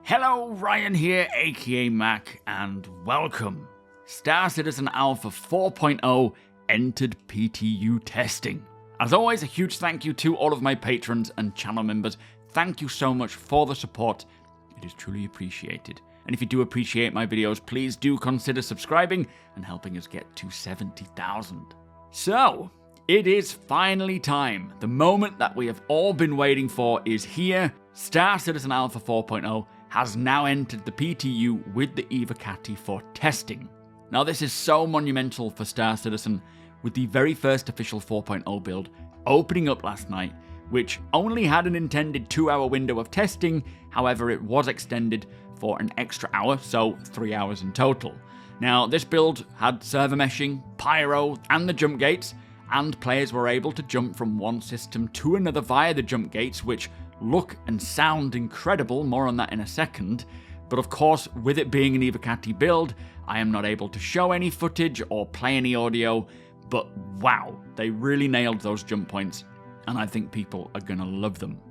Hello, Ryan here, aka Mac, and welcome. Star Citizen Alpha 4.0 entered PTU testing. As always, a huge thank you to all of my patrons and channel members. Thank you so much for the support. It is truly appreciated. And if you do appreciate my videos, please do consider subscribing and helping us get to 70,000. So, it is finally time. The moment that we have all been waiting for is here. Star Citizen Alpha 4.0 has now entered the PTU with the Evocati for testing. Now this is so monumental for Star Citizen, with the very first official 4.0 build opening up last night, which only had an intended 2-hour window of testing. However, it was extended for an extra hour, so 3 hours in total. Now this build had server meshing, pyro, and the jump gates, and players were able to jump from one system to another via the jump gates, which look and sound incredible, more on that in a second. But of course, with it being an Evocati build, I am not able to show any footage or play any audio, but wow, they really nailed those jump points, and I think people are gonna love them.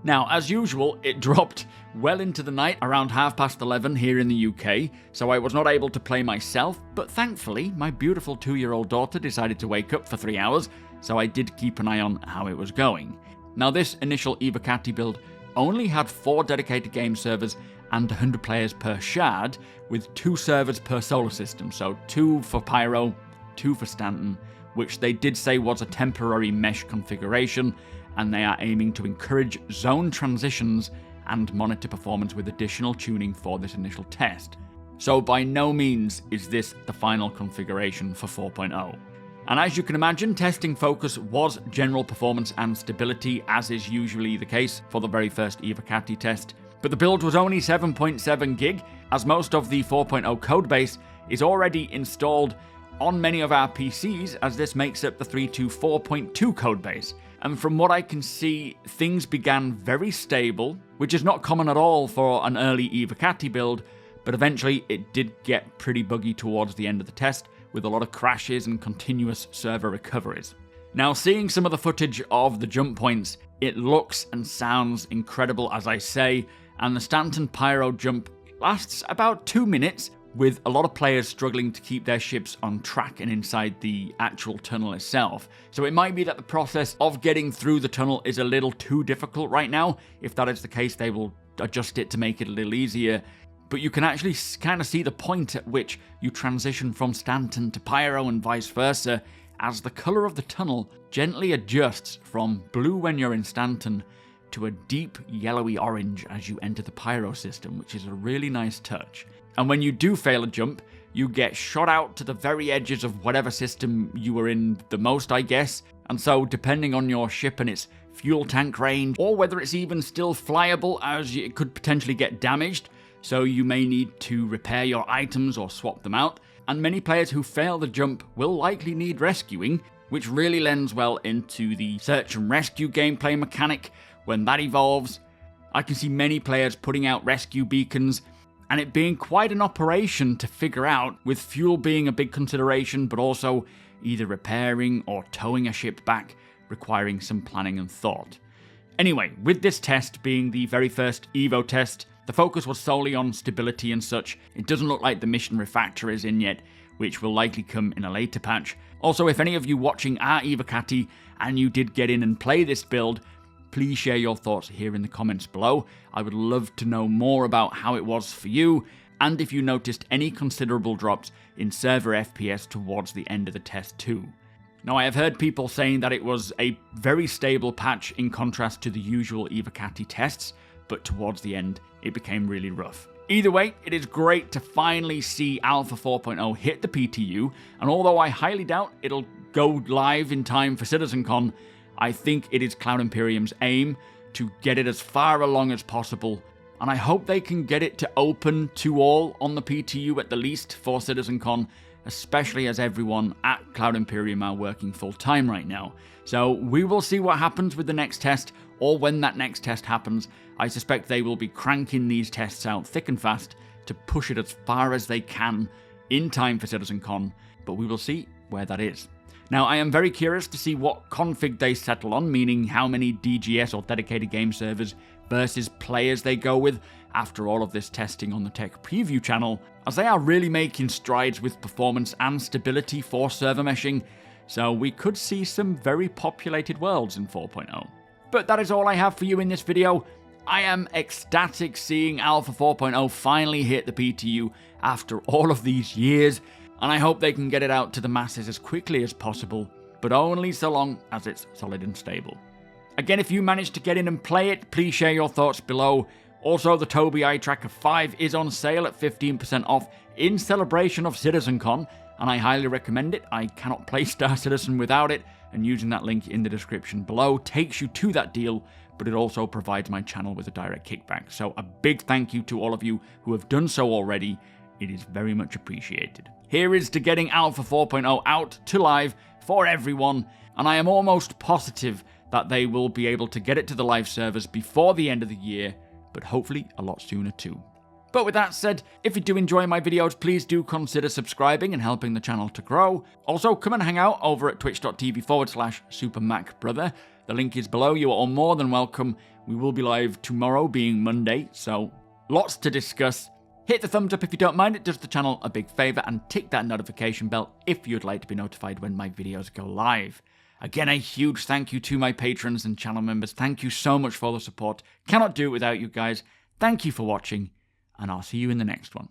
Now, as usual, it dropped well into the night, around 11:30 here in the UK, so I was not able to play myself, but thankfully, my beautiful 2-year-old daughter decided to wake up for 3 hours, so I did keep an eye on how it was going. Now, this initial Evocati build only had 4 dedicated game servers and 100 players per shard, with 2 servers per solar system, so 2 for Pyro, 2 for Stanton, which they did say was a temporary mesh configuration, and they are aiming to encourage zone transitions and monitor performance with additional tuning for this initial test. So by no means is this the final configuration for 4.0. And as you can imagine, testing focus was general performance and stability, as is usually the case for the very first Evocati test. But the build was only 7.7 gig, as most of the 4.0 codebase is already installed on many of our PCs, as this makes up the 324.2 codebase. And from what I can see, things began very stable, which is not common at all for an early Evocati build, but eventually it did get pretty buggy towards the end of the test, with a lot of crashes and continuous server recoveries. Now, seeing some of the footage of the jump points, it looks and sounds incredible, as I say, and the Stanton Pyro jump lasts about 2 minutes, with a lot of players struggling to keep their ships on track and inside the actual tunnel itself. So it might be that the process of getting through the tunnel is a little too difficult right now. If that is the case, they will adjust it to make it a little easier. But you can actually kind of see the point at which you transition from Stanton to Pyro and vice versa, as the colour of the tunnel gently adjusts from blue when you're in Stanton to a deep yellowy orange as you enter the Pyro system, which is a really nice touch. And when you do fail a jump, you get shot out to the very edges of whatever system you were in the most, I guess. And so, depending on your ship and its fuel tank range, or whether it's even still flyable, as it could potentially get damaged, so you may need to repair your items or swap them out. And many players who fail the jump will likely need rescuing, which really lends well into the search and rescue gameplay mechanic when that evolves. I can see many players putting out rescue beacons, and it being quite an operation to figure out, with fuel being a big consideration, but also either repairing or towing a ship back, requiring some planning and thought. Anyway, with this test being the very first EVO test, the focus was solely on stability and such. It doesn't look like the mission refactor is in yet, which will likely come in a later patch. Also, if any of you watching are Evocati and you did get in and play this build, please share your thoughts here in the comments below. I would love to know more about how it was for you, and if you noticed any considerable drops in server FPS towards the end of the test too. Now, I have heard people saying that it was a very stable patch in contrast to the usual Evocati tests, but towards the end, it became really rough. Either way, it is great to finally see Alpha 4.0 hit the PTU, and although I highly doubt it'll go live in time for CitizenCon, I think it is Cloud Imperium's aim to get it as far along as possible, and I hope they can get it to open to all on the PTU at the least for CitizenCon, especially as everyone at Cloud Imperium are working full-time right now. So we will see what happens with the next test, or when that next test happens. I suspect they will be cranking these tests out thick and fast to push it as far as they can in time for CitizenCon, but we will see where that is. Now, I am very curious to see what config they settle on, meaning how many DGS or dedicated game servers versus players they go with after all of this testing on the tech preview channel, as they are really making strides with performance and stability for server meshing, so we could see some very populated worlds in 4.0. But that is all I have for you in this video. I am ecstatic seeing Alpha 4.0 finally hit the PTU after all of these years, and I hope they can get it out to the masses as quickly as possible, but only so long as it's solid and stable. Again, if you manage to get in and play it, please share your thoughts below. Also, the TOBII Eye Tracker 5 is on sale at 15% off in celebration of CitizenCon, and I highly recommend it. I cannot play Star Citizen without it, and using that link in the description below takes you to that deal, but it also provides my channel with a direct kickback. So a big thank you to all of you who have done so already. It is very much appreciated. Here is to getting Alpha 4.0 out to live for everyone, and I am almost positive that they will be able to get it to the live servers before the end of the year, but hopefully a lot sooner too. But with that said, if you do enjoy my videos, please do consider subscribing and helping the channel to grow. Also, come and hang out over at twitch.tv/SuperMacBrother. The link is below. You are all more than welcome. We will be live tomorrow, being Monday, so lots to discuss. Hit the thumbs up if you don't mind, it does the channel a big favour, and tick that notification bell if you'd like to be notified when my videos go live. Again, a huge thank you to my patrons and channel members. Thank you so much for the support. Cannot do it without you guys. Thank you for watching, and I'll see you in the next one.